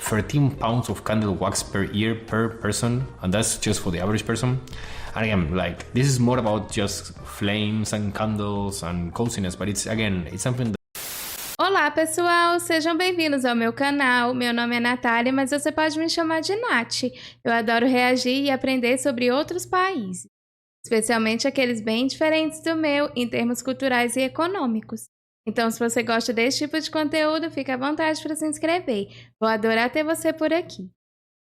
13 pounds of candle wax per year per person, and that's just for the average person. And again, like, this is more about just flames and candles and coziness, but it's something that... Olá pessoal, sejam bem-vindos ao meu canal. Meu nome é Natália, mas você pode me chamar de Nath. Eu adoro reagir e aprender sobre outros países, especialmente aqueles bem diferentes do meu em termos culturais e econômicos. Então, se você gosta desse tipo de conteúdo, fique à vontade para se inscrever. Vou adorar ter você por aqui.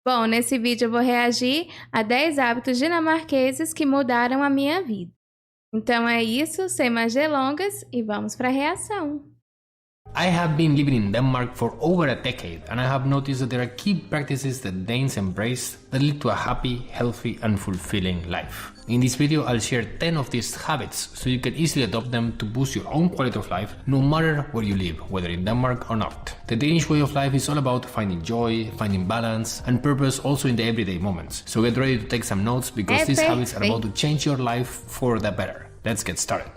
Bom, nesse vídeo eu vou reagir a 10 hábitos dinamarqueses que mudaram a minha vida. Então é isso, sem mais delongas, e vamos para a reação. I have been living in Denmark for over a decade, and I have noticed that there are key practices that Danes embrace that lead to a happy, healthy and fulfilling life. In this video, I'll share 10 of these habits so you can easily adopt them to boost your own quality of life no matter where you live, whether in Denmark or not. The Danish way of life is all about finding joy, finding balance and purpose also in the everyday moments. So get ready to take some notes because these habits are about to change your life for the better. Let's get started.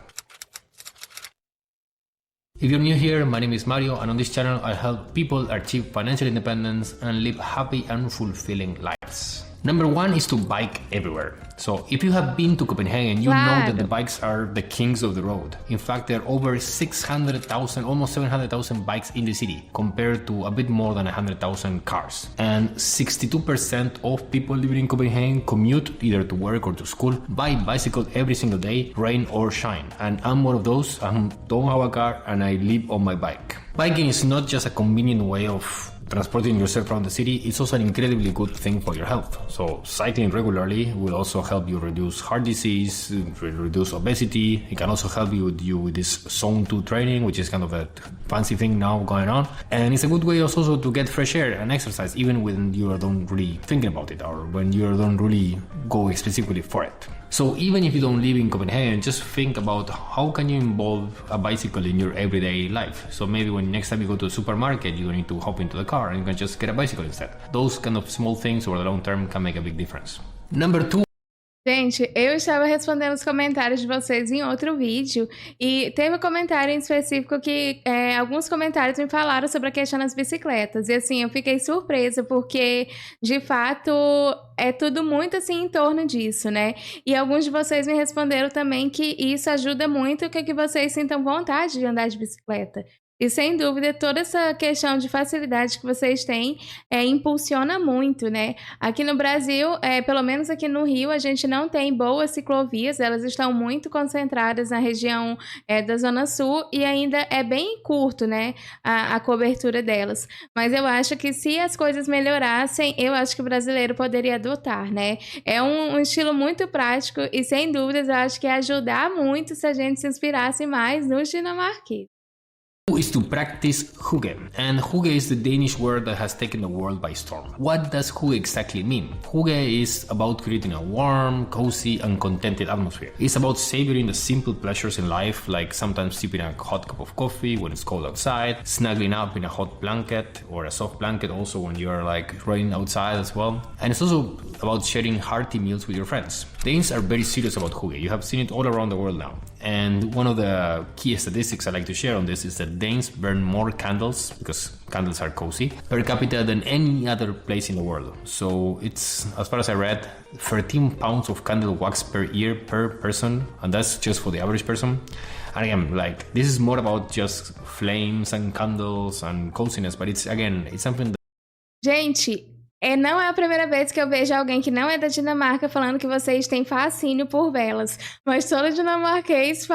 If you're new here, my name is Mario, and on this channel I help people achieve financial independence and live happy and fulfilling lives. Number 1 is to bike everywhere. So if you have been to Copenhagen, you know that the bikes are the kings of the road. In fact, there are over 600,000, almost 700,000 bikes in the city, compared to a bit more than 100,000 cars. And 62% of people living in Copenhagen commute either to work or to school by bicycle every single day, rain or shine. And I'm one of those. I don't have a car and I live on my bike. Biking is not just a convenient way of transporting yourself around the city, it's also an incredibly good thing for your health. So cycling regularly will also help you reduce heart disease, reduce obesity. It can also help you with this zone 2 training, which is kind of a fancy thing now going on. And it's a good way also to get fresh air and exercise even when you don't really thinking about it or when you don't really go specifically for it. So even if you don't live in Copenhagen, just think about how can you involve a bicycle in your everyday life. So maybe when next time you go to a supermarket, you don't need to hop into the car and you can just get a bicycle instead. Those kind of small things over the long term can make a big difference. Number 2. Gente, eu estava respondendo os comentários de vocês em outro vídeo e teve um comentário em específico que alguns comentários me falaram sobre a questão das bicicletas. E assim, eu fiquei surpresa porque, de fato, é tudo muito assim em torno disso, né? E alguns de vocês me responderam também que isso ajuda muito que vocês sintam vontade de andar de bicicleta. E sem dúvida, toda essa questão de facilidade que vocês têm impulsiona muito, né? Aqui no Brasil, pelo menos aqui no Rio, a gente não tem boas ciclovias, elas estão muito concentradas na região da Zona Sul e ainda é bem curto, né, a cobertura delas. Mas eu acho que se as coisas melhorassem, eu acho que o brasileiro poderia adotar, né? É um estilo muito prático e sem dúvidas eu acho que ia ajudar muito se a gente se inspirasse mais nos dinamarqueses. Is to practice hygge, and hygge is the Danish word that has taken the world by storm. What does hygge exactly mean? Hygge is about creating a warm, cozy and contented atmosphere. It's about savoring the simple pleasures in life, like sometimes sipping a hot cup of coffee when it's cold outside, snuggling up in a hot blanket or a soft blanket also when you're like raining outside as well. And it's also about sharing hearty meals with your friends. Danes are very serious about hygge. You have seen it all around the world now. And one of the key statistics I like to share on this is that Danes burn more candles, because candles are cozy, per capita than any other place in the world. So it's, as far as I read, 13 pounds of candle wax per year per person, and that's just for the average person. And again, like, this is more about just flames and candles and coziness, but it's something that... Gente, não é a primeira vez que eu vejo alguém que não é da Dinamarca falando que vocês têm fascínio por velas, mas todo dinamarquês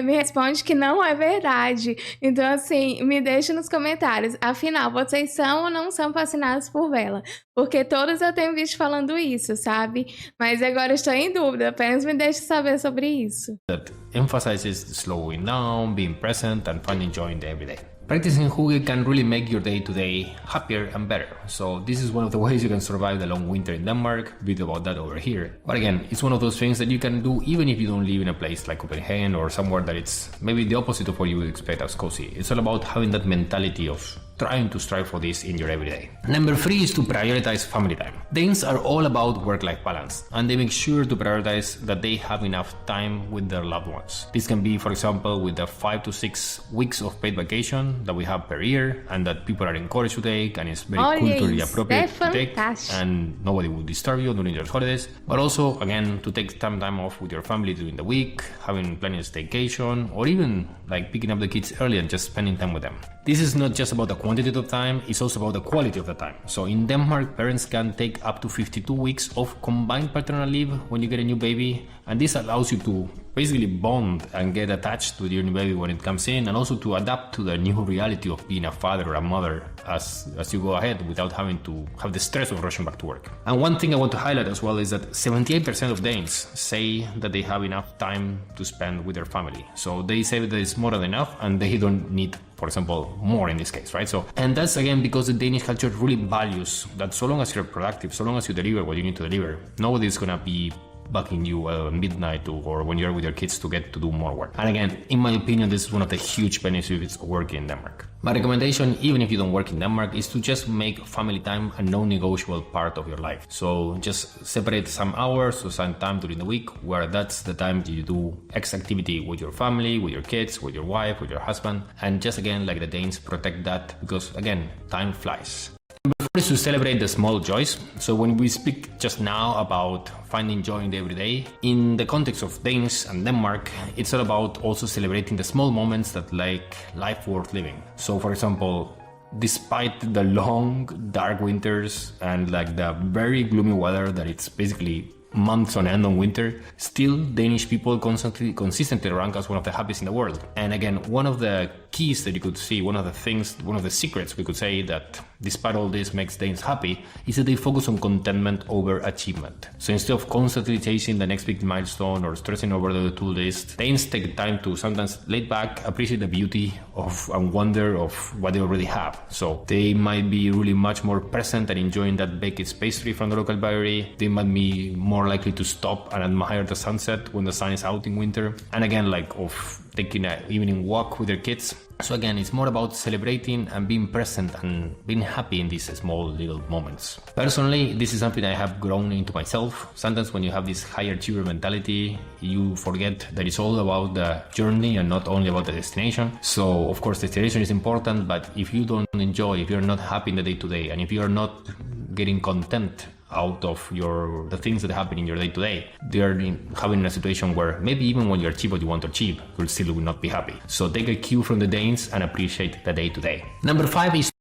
me responde que não é verdade. Então, assim, me deixa nos comentários. Afinal, vocês são ou não são fascinados por vela? Porque todos eu tenho visto falando isso, sabe? Mas agora eu estou em dúvida. Apenas me deixe saber sobre isso. That emphasizes slowing down, being present and finding joy in the everyday. Practicing hygge can really make your day-to-day happier and better. So this is one of the ways you can survive the long winter in Denmark. Video about that over here. But again, it's one of those things that you can do even if you don't live in a place like Copenhagen or somewhere that it's maybe the opposite of what you would expect as cozy. It's all about having that mentality of trying to strive for this in your everyday. Number 3 is to prioritize family time. Danes are all about work-life balance, and they make sure to prioritize that they have enough time with their loved ones. This can be, for example, with the 5 to 6 weeks of paid vacation that we have per year and that people are encouraged to take, and it's very culturally appropriate to take, and nobody will disturb you during your holidays. But also, again, to take time off with your family during the week, planning a staycation, or even like picking up the kids early and just spending time with them. This is not just about the quantity of time, it's also about the quality of the time. So in Denmark, parents can take up to 52 weeks of combined paternal leave when you get a new baby, and this allows you to basically bond and get attached to your new baby when it comes in, and also to adapt to the new reality of being a father or a mother as you go ahead without having to have the stress of rushing back to work. And one thing I want to highlight as well is that 78% of Danes say that they have enough time to spend with their family. So they say that it's more than enough and they don't need, for example, more in this case, right? So, and that's again because the Danish culture really values that so long as you're productive, so long as you deliver what you need to deliver, nobody's gonna be bugging you at midnight or when you're with your kids to get to do more work. And again, in my opinion, this is one of the huge benefits of working in Denmark. My recommendation, even if you don't work in Denmark, is to just make family time a non-negotiable part of your life. So just separate some hours or some time during the week where that's the time you do X activity with your family, with your kids, with your wife, with your husband. And just again, like the Danes, protect that because again, time flies. Number 4 is to celebrate the small joys. So when we speak just now about finding joy in the everyday, in the context of Danes and Denmark, it's all about also celebrating the small moments that make life worth living. So for example, despite the long, dark winters and like the very gloomy weather that it's basically months on end on winter, still Danish people consistently rank as one of the happiest in the world. And again, one of the keys that you could see, one of the secrets we could say that despite all this makes Danes happy is that they focus on contentment over achievement. So instead of constantly chasing the next big milestone or stressing over the to-do list, Danes take time to sometimes lay back, appreciate the beauty of and wonder of what they already have. So they might be really much more present and enjoying that baked pastry from the local bakery. They might be more likely to stop and admire the sunset when the sun is out in winter. And again, like of taking an evening walk with their kids. So again, it's more about celebrating and being present and being happy in these small little moments. Personally, this is something I have grown into myself. Sometimes when you have this high achiever mentality, you forget that it's all about the journey and not only about the destination. So of course, destination is important, but if you don't enjoy, if you're not happy in the day-to-day, and if you're not getting content out of the things that happen in your day-to-day, they're having a situation where maybe even when you achieve what you want to achieve, you still will not be happy. So take a cue from the Danes and appreciate the day-to-day. Number 5 is...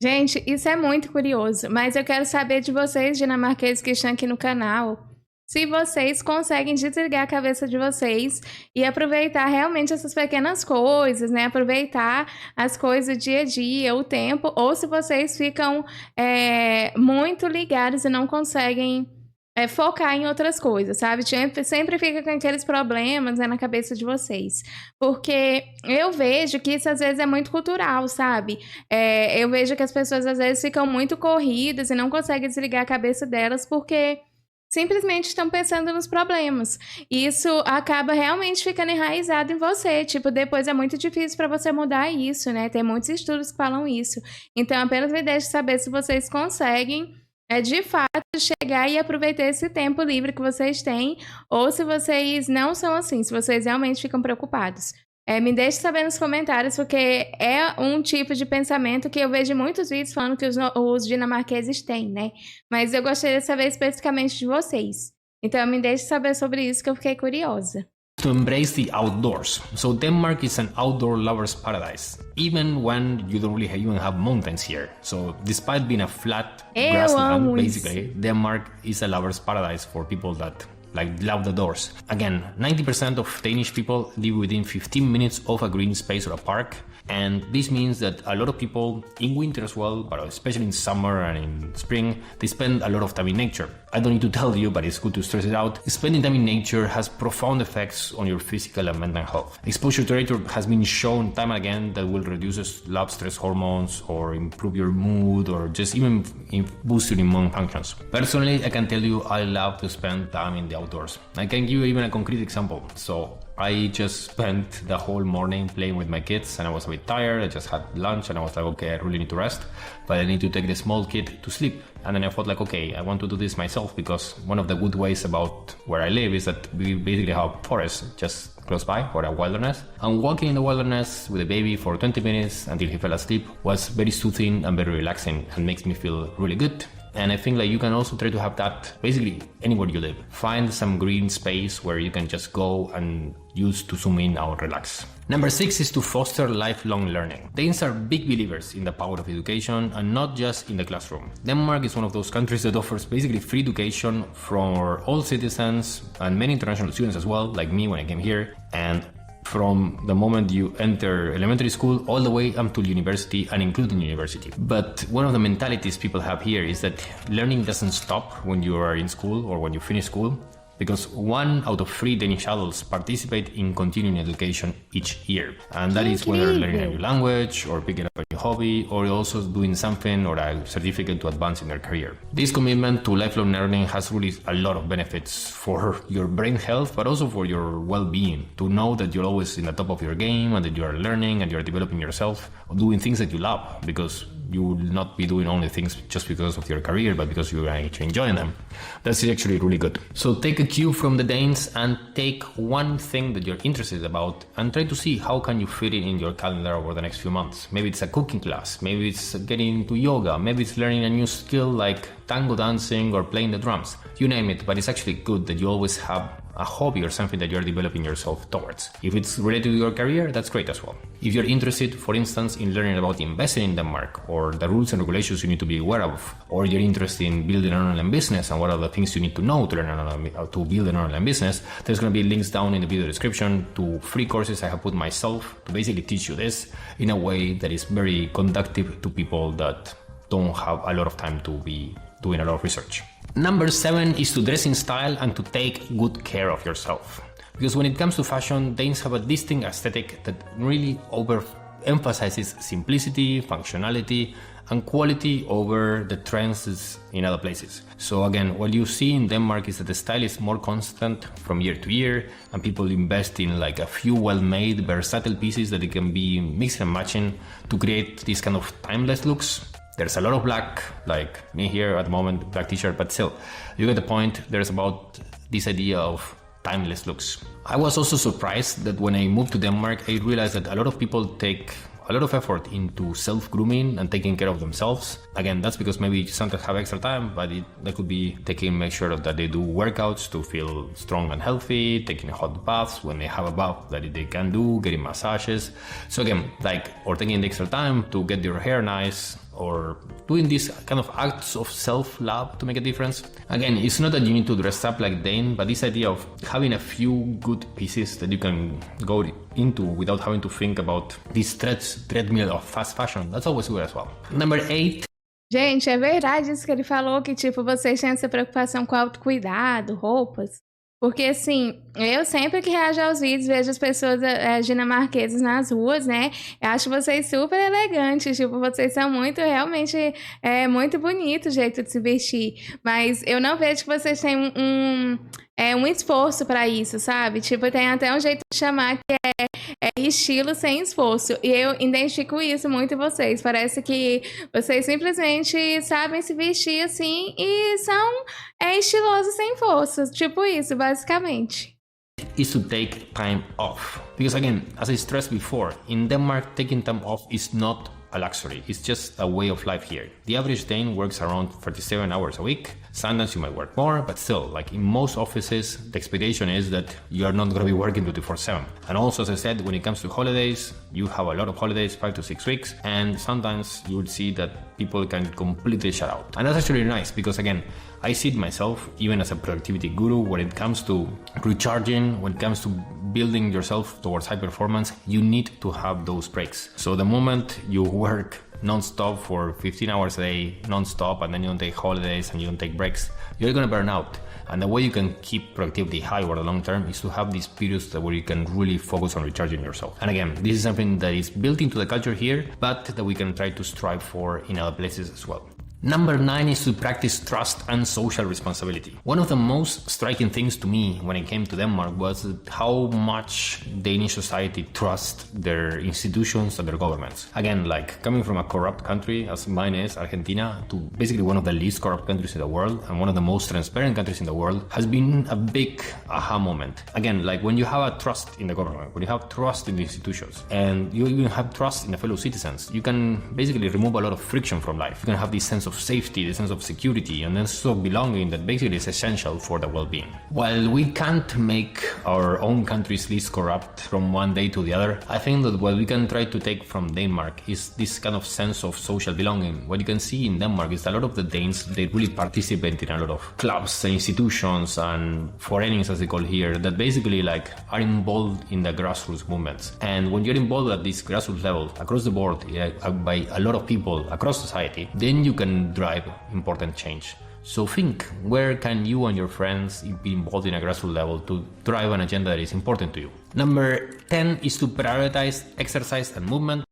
Gente, isso é muito curioso, mas eu quero saber de vocês, dinamarqueses que estão aqui no canal, se vocês conseguem desligar a cabeça de vocês e aproveitar realmente essas pequenas coisas, né? Aproveitar as coisas do dia a dia, o tempo, ou se vocês ficam muito ligados e não conseguem focar em outras coisas, sabe? Sempre fica com aqueles problemas, né, na cabeça de vocês. Porque eu vejo que isso às vezes é muito cultural, sabe? Eu vejo que as pessoas às vezes ficam muito corridas e não conseguem desligar a cabeça delas porque simplesmente estão pensando nos problemas. E isso acaba realmente ficando enraizado em você. Tipo, depois é muito difícil para você mudar isso, né? Tem muitos estudos que falam isso. Então, apenas me deixe saber se vocês conseguem, de fato, chegar e aproveitar esse tempo livre que vocês têm, ou se vocês não são assim, se vocês realmente ficam preocupados. Me deixe saber nos comentários, porque é um tipo de pensamento que eu vejo muitos vídeos falando que os dinamarqueses têm, né? Mas eu gostaria de saber especificamente de vocês. Então, me deixe saber sobre isso, que eu fiquei curiosa. To embrace the outdoors. So Denmark is an outdoor lover's paradise, even when you don't really even have mountains here. So despite being a flat grassland, basically, Denmark is a lover's paradise for people that love the doors. Again, 90% of Danish people live within 15 minutes of a green space or a park. And this means that a lot of people in winter as well, but especially in summer and in spring, they spend a lot of time in nature. I don't need to tell you, but it's good to stress it out. Spending time in nature has profound effects on your physical and mental health. Exposure to nature has been shown time and again that will reduce love stress hormones or improve your mood or just even boost your immune functions. Personally, I can tell you I love to spend time in the outdoors. I can give you even a concrete example. So I just spent the whole morning playing with my kids and I was a bit tired. I just had lunch and I was like, okay, I really need to rest, but I need to take the small kid to sleep. And then I thought like, okay, I want to do this myself, because one of the good ways about where I live is that we basically have a forest just close by, or a wilderness. And walking in the wilderness with a baby for 20 minutes until he fell asleep was very soothing and very relaxing and makes me feel really good. And I think like you can also try to have that basically anywhere you live. Find some green space where you can just go and use to zoom in or relax. Number 6 is to foster lifelong learning. Danes are big believers in the power of education, and not just in the classroom. Denmark is one of those countries that offers basically free education for all citizens and many international students as well, like me when I came here. And from the moment you enter elementary school all the way up to university and including university. But one of the mentalities people have here is that learning doesn't stop when you are in school or when you finish school, because 1 out of 3 Danish adults participate in continuing education each year. And that is whether learning a new language or picking up a new hobby, or also doing something or a certificate to advance in their career. This commitment to lifelong learning has really a lot of benefits for your brain health, but also for your well-being. To know that you're always in the top of your game and that you are learning and you're developing yourself, or doing things that you love, because you will not be doing only things just because of your career, but because you are actually enjoying them. That's actually really good. So take a cue from the Danes and take one thing that you're interested about and try to see how can you fit it in your calendar over the next few months. Maybe it's a cooking class, maybe it's getting into yoga, maybe it's learning a new skill like tango dancing or playing the drums. You name it, but it's actually good that you always have a hobby or something that you're developing yourself towards. If it's related to your career, that's great as well. If you're interested, for instance, in learning about investing in Denmark or the rules and regulations you need to be aware of, or you're interested in building an online business and what are the things you need to know to to build an online business, there's going to be links down in the video description to free courses I have put myself to basically teach you this in a way that is very conducive to people that don't have a lot of time to be doing a lot of research. Number 7 is to dress in style and to take good care of yourself. Because when it comes to fashion, Danes have a distinct aesthetic that really overemphasizes simplicity, functionality, and quality over the trends in other places. So again, what you see in Denmark is that the style is more constant from year to year, and people invest in like a few well-made, versatile pieces that it can be mixing and matching to create these kind of timeless looks. There's a lot of black, like me here at the moment, black t-shirt, but still, you get the point. There's about this idea of timeless looks. I was also surprised that when I moved to Denmark, I realized that a lot of people take a lot of effort into self-grooming and taking care of themselves. Again, that's because maybe sometimes have extra time, but that could be make sure that they do workouts to feel strong and healthy, taking hot baths when they have a bath that they can do, getting massages. So again, or taking the extra time to get your hair nice, or doing these kind of acts of self-love to make a difference. Again, it's not that you need to dress up like Dane, but this idea of having a few good pieces that you can go into without having to think about this treadmill of fast fashion, that's always good as well. Number 8. Gente, é verdade isso que ele falou, que tipo, vocês têm essa preocupação com autocuidado, roupas. Porque assim, eu sempre que reajo aos vídeos, vejo as pessoas dinamarquesas nas ruas, né? Eu acho vocês super elegantes, tipo, vocês são muito, realmente, muito bonito o jeito de se vestir. Mas eu não vejo que vocês têm um esforço pra isso, sabe? Tipo, tem até um jeito de chamar que é estilo sem esforço. E eu identifico isso muito em vocês. Parece que vocês simplesmente sabem se vestir assim e são estilosos sem esforço. Tipo isso, basicamente. Is to take time off. Because again, as I stressed before, in Denmark, taking time off is not a luxury. It's just a way of life here. The average Dane works around 37 hours a week. Sometimes you might work more, but still, like in most offices, the expectation is that you are not going to be working 24/7. And also, as I said, when it comes to holidays, you have a lot of holidays, 5 to 6 weeks, and sometimes you will see that people can completely shut out. And that's actually nice because again, I see it myself, even as a productivity guru, when it comes to recharging, when it comes to building yourself towards high performance, you need to have those breaks. So the moment you work non-stop for 15 hours a day, non-stop, and then you don't take holidays and you don't take breaks, you're going to burn out. And the way you can keep productivity high over the long term is to have these periods where you can really focus on recharging yourself. And again, this is something that is built into the culture here, but that we can try to strive for in other places as well. Number 9 is to practice trust and social responsibility. One of the most striking things to me when I came to Denmark was how much Danish society trusts their institutions and their governments. Again, like coming from a corrupt country as mine is, Argentina, to basically one of the least corrupt countries in the world and one of the most transparent countries in the world has been a big aha moment. Again, like when you have a trust in the government, when you have trust in the institutions, and you even have trust in the fellow citizens, you can basically remove a lot of friction from life. You can have this sense of safety, the sense of security, and then sense of belonging that basically is essential for the well-being. While we can't make our own countries least corrupt from one day to the other, I think that what we can try to take from Denmark is this kind of sense of social belonging. What you can see in Denmark is a lot of the Danes, they really participate in a lot of clubs and institutions and forenings, as they call here, that basically like are involved in the grassroots movements. And when you're involved at this grassroots level across the board by a lot of people across society, then you can drive important change. So think, where can you and your friends be involved in a grassroots level to drive an agenda that is important to you? Number 10 is to prioritize exercise and movement.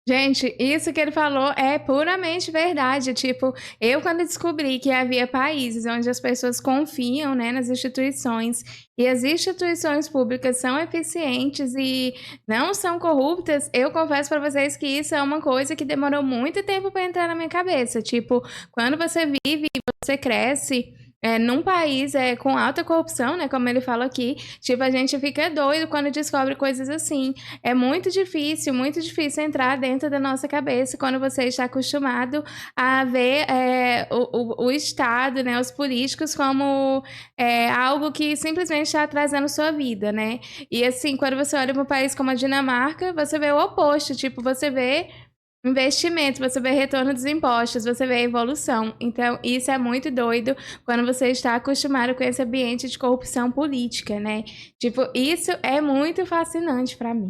Gente, isso que ele falou é puramente verdade. Tipo, eu quando descobri que havia países onde as pessoas confiam, né, nas instituições e as instituições públicas são eficientes e não são corruptas, eu confesso para vocês que isso é uma coisa que demorou muito tempo para entrar na minha cabeça. Tipo, quando você vive e você cresce num país com alta corrupção, né, como ele fala aqui, tipo, a gente fica doido quando descobre coisas assim. É muito difícil entrar dentro da nossa cabeça quando você está acostumado a ver o Estado, né, os políticos como algo que simplesmente está atrasando sua vida, né? E assim, quando você olha para um país como a Dinamarca, você vê o oposto, tipo, você vê investimento, você vê retorno dos impostos, você vê evolução. Então, isso é muito doido quando você está acostumado com esse ambiente de corrupção política, né? Tipo, isso é muito fascinante para mim.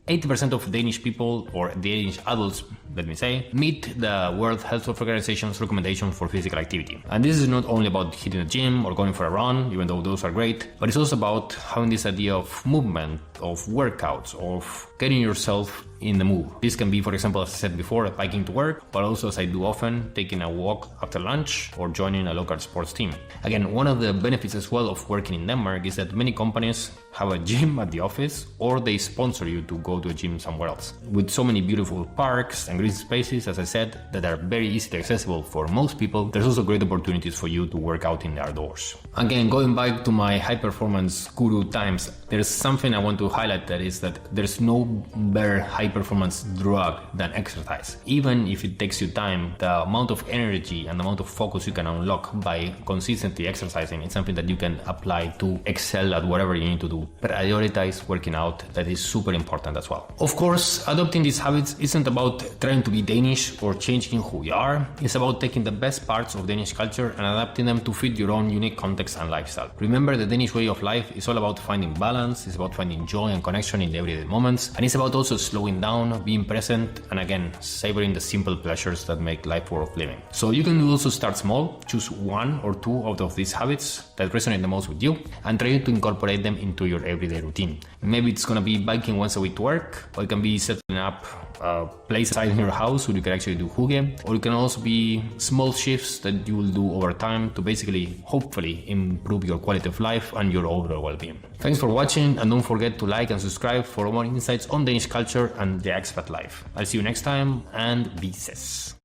80% of Danish people, or Danish adults, let me say, meet the World Health Organization's recommendation for physical activity. And this is not only about hitting the gym or going for a run, even though those are great, but it's also about having this idea of movement, of workouts, of getting yourself in the mood. This can be, for example, as I said before, biking to work, but also, as I do often, taking a walk after lunch or joining a local sports team. Again, one of the benefits as well of working in Denmark is that many companies have a gym at the office or they sponsor you to go to a gym somewhere else. With so many beautiful parks and green spaces, as I said, that are very easily accessible for most people, there's also great opportunities for you to work out in the outdoors. Again, going back to my high performance guru times, there's something I want to highlight, that is that there's no better high performance drug than exercise. Even if it takes you time, the amount of energy and the amount of focus you can unlock by consistently exercising is something that you can apply to excel at whatever you need to do. Prioritize working out, that is super important as well. Of course, adopting these habits isn't about trying to be Danish or changing who we are. It's about taking the best parts of Danish culture and adapting them to fit your own unique context and lifestyle. Remember, the Danish way of life is all about finding balance, it's about finding joy and connection in the everyday moments, and it's about also slowing down, being present, and again, savoring the simple pleasures that make life worth living. So you can also start small, choose one or two out of these habits that resonate the most with you, and try to incorporate them into your everyday routine. Maybe it's gonna be biking once a week to work, or it can be setting up a place inside in your house where you can actually do hygge, or it can also be small shifts that you will do over time to basically, hopefully, improve your quality of life and your overall well-being. Thanks for watching, and don't forget to like and subscribe for more insights on Danish culture and the expat life. I'll see you next time, and Vises!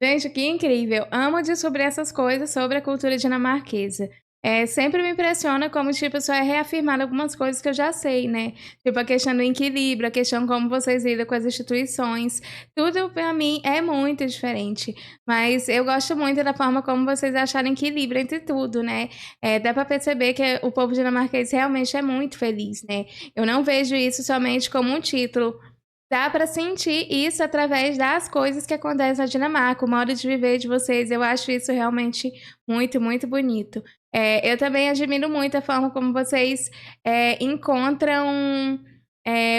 Gente, que incrível! Amo descobrir essas coisas sobre a cultura dinamarquesa. Sempre me impressiona como, tipo, só é reafirmar algumas coisas que eu já sei, né? Tipo, a questão do equilíbrio, a questão como vocês lidam com as instituições. Tudo, pra mim, é muito diferente. Mas eu gosto muito da forma como vocês acharam equilíbrio entre tudo, né? Dá pra perceber que o povo dinamarquês realmente é muito feliz, né? Eu não vejo isso somente como um título. Dá para sentir isso através das coisas que acontecem na Dinamarca, o modo de viver de vocês. Eu acho isso realmente muito, muito bonito. Eu também admiro muito a forma como vocês encontram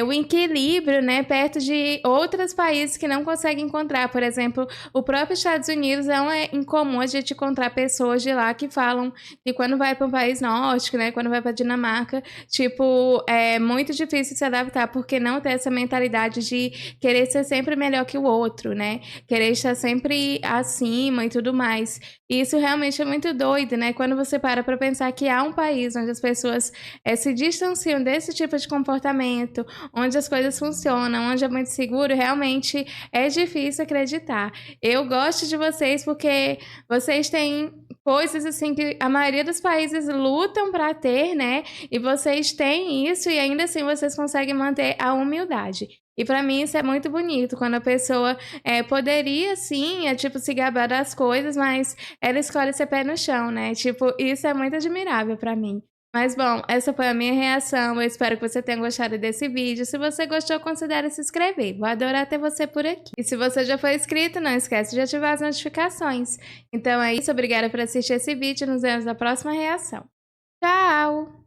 o equilíbrio, né, perto de outros países que não conseguem encontrar. Por exemplo, o próprio Estados Unidos não é incomum a gente encontrar pessoas de lá que falam que quando vai para um país nórdico, né, quando vai para Dinamarca, tipo, é muito difícil se adaptar porque não tem essa mentalidade de querer ser sempre melhor que o outro, né, querer estar sempre acima e tudo mais. E isso realmente é muito doido, né, quando você para pensar que há um país onde as pessoas se distanciam desse tipo de comportamento, onde as coisas funcionam, onde é muito seguro, realmente é difícil acreditar. Eu gosto de vocês porque vocês têm coisas assim que a maioria dos países lutam para ter, né? E vocês têm isso e ainda assim vocês conseguem manter a humildade. E para mim isso é muito bonito, quando a pessoa poderia sim, tipo, se gabar das coisas, mas ela escolhe ser pé no chão, né? Tipo, isso é muito admirável para mim. Mas bom, essa foi a minha reação. Eu espero que você tenha gostado desse vídeo. Se você gostou, considere se inscrever. Vou adorar ter você por aqui. E se você já foi inscrito, não esquece de ativar as notificações. Então é isso, obrigada por assistir esse vídeo. Nos vemos na próxima reação. Tchau!